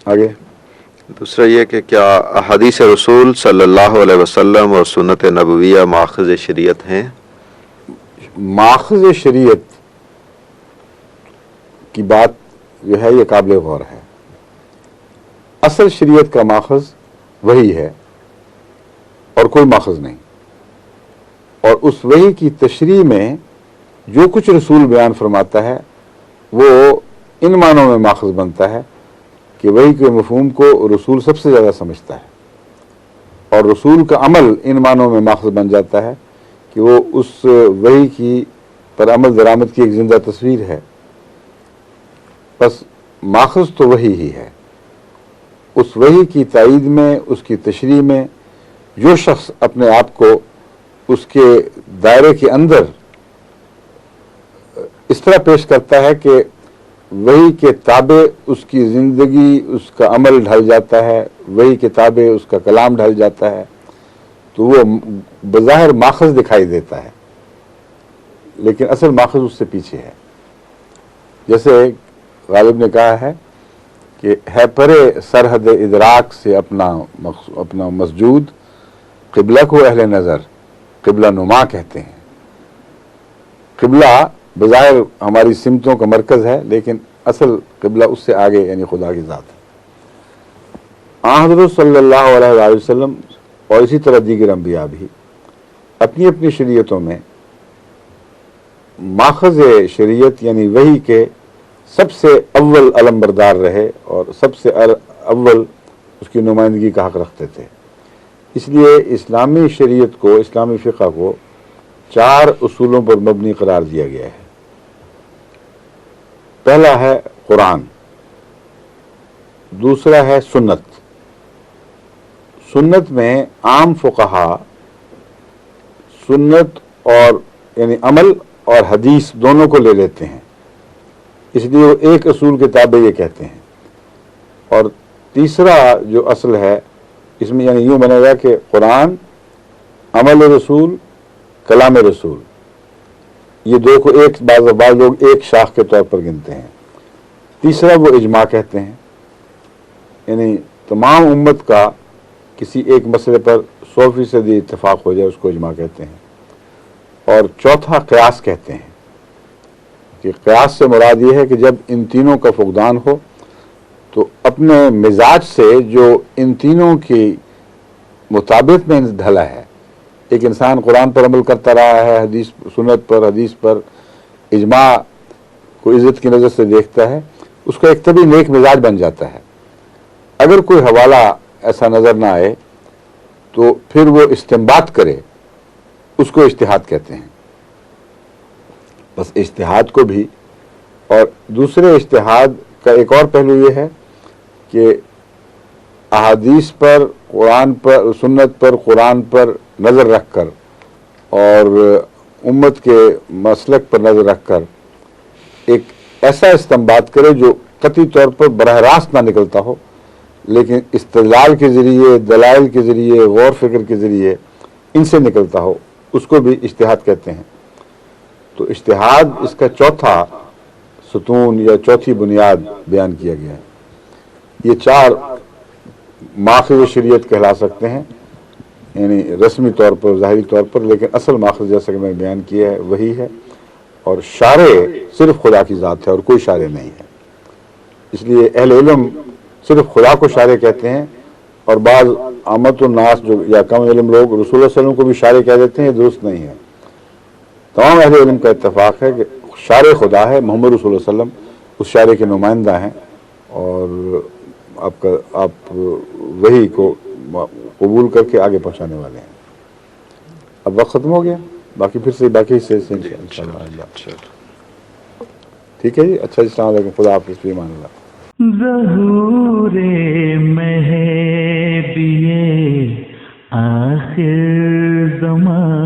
آگے دوسرا یہ کہ کیا احادیث رسول صلی اللہ علیہ وسلم اور سنت نبویہ ماخذ شریعت ہیں؟ ماخذ شریعت کی بات جو ہے یہ قابل غور ہے. اصل شریعت کا ماخذ وہی ہے اور کوئی ماخذ نہیں، اور اس وحی کی تشریح میں جو کچھ رسول بیان فرماتا ہے وہ ان معنوں میں ماخذ بنتا ہے کہ وحی کے مفہوم کو رسول سب سے زیادہ سمجھتا ہے، اور رسول کا عمل ان معنوں میں ماخذ بن جاتا ہے کہ وہ اس وحی کی پر عمل درآمد کی ایک زندہ تصویر ہے. بس ماخذ تو وحی ہی ہے. اس وحی کی تائید میں، اس کی تشریح میں جو شخص اپنے آپ کو اس کے دائرے کے اندر اس طرح پیش کرتا ہے کہ وحی کے تابع اس کی زندگی، اس کا عمل ڈھل جاتا ہے، وحی کے تابع اس کا کلام ڈھل جاتا ہے، تو وہ بظاہر ماخذ دکھائی دیتا ہے، لیکن اصل ماخذ اس سے پیچھے ہے. جیسے غالب نے کہا ہے کہ ہے پرے سرحد ادراک سے اپنا مسجود، قبلہ کو اہل نظر قبلہ نما کہتے ہیں. قبلہ بظاہر ہماری سمتوں کا مرکز ہے، لیکن اصل قبلہ اس سے آگے یعنی خدا کی ذات ہے. حضرت صلی اللہ علیہ وآلہ وسلم اور اسی طرح دیگر انبیاء بھی اپنی اپنی شریعتوں میں ماخذ شریعت یعنی وحی کے سب سے اول علمبردار رہے اور سب سے اول اس کی نمائندگی کا حق رکھتے تھے. اس لیے اسلامی شریعت کو، اسلامی فقہ کو 4 اصولوں پر مبنی قرار دیا گیا ہے. پہلا ہے قرآن، دوسرا ہے سنت. سنت میں عام فقہا سنت اور یعنی عمل اور حدیث دونوں کو لے لیتے ہیں، اس لیے وہ ایک اصول کے تابع یہ کہتے ہیں. اور تیسرا جو اصل ہے اس میں یعنی یوں بنے گا کہ قرآن، عمل رسول، کلام رسول، یہ دو کو ایک بعض لوگ ایک شاخ کے طور پر گنتے ہیں. تیسرا وہ اجماع کہتے ہیں، یعنی تمام امت کا کسی ایک مسئلے پر 100% اتفاق ہو جائے اس کو اجماع کہتے ہیں. اور چوتھا قیاس کہتے ہیں کہ قیاس سے مراد یہ ہے کہ جب ان تینوں کا فقدان ہو تو اپنے مزاج سے جو ان تینوں کی مطابق میں ڈھلا ہے، ایک انسان قرآن پر عمل کرتا رہا ہے، حدیث سنت پر، حدیث پر، اجماع کو عزت کی نظر سے دیکھتا ہے، اس کا ایک طبی نیک مزاج بن جاتا ہے. اگر کوئی حوالہ ایسا نظر نہ آئے تو پھر وہ استنباط کرے، اس کو اجتہاد کہتے ہیں. بس اجتہاد کو بھی، اور دوسرے اجتہاد کا ایک اور پہلو یہ ہے کہ احادیث پر، قرآن پر، سنت پر، قرآن پر نظر رکھ کر اور امت کے مسلک پر نظر رکھ کر ایک ایسا استنباط کرے جو قطعی طور پر براہ راست نہ نکلتا ہو، لیکن استدلال کے ذریعے، دلائل کے ذریعے، غور فکر کے ذریعے ان سے نکلتا ہو، اس کو بھی اجتہاد کہتے ہیں. تو اجتہاد اس کا چوتھا ستون یا چوتھی بنیاد بیان کیا گیا ہے. یہ 4 ماخذ شریعت کہلا سکتے ہیں، یعنی رسمی طور پر، ظاہری طور پر، لیکن اصل ماخذ جیسا کہ میں نے بیان کیا ہے وہی ہے. اور شارع صرف خدا کی ذات ہے اور کوئی شارع نہیں ہے. اس لیے اہل علم صرف خدا کو شارع کہتے ہیں، اور بعض عامت الناس جو یا کم علم لوگ رسول اللہ صلی اللہ علیہ وسلم کو بھی شارع کہہ دیتے ہیں، یہ درست نہیں ہے. تمام اہل علم کا اتفاق ہے کہ شارع خدا ہے، محمد رسول اللہ علیہ وسلم اس شارع کے نمائندہ ہیں، اور آپ وحی کو قبول کر کے آگے پہنچانے والے ہیں. اب وقت ختم ہو گیا، باقی پھر سے باقی حصے سے انشاءاللہ. ٹھیک ہے جی، اچھا جی، السلام علیکم، خدا حافظ، فی امان اللہ. ظہور مہدی آخر زمان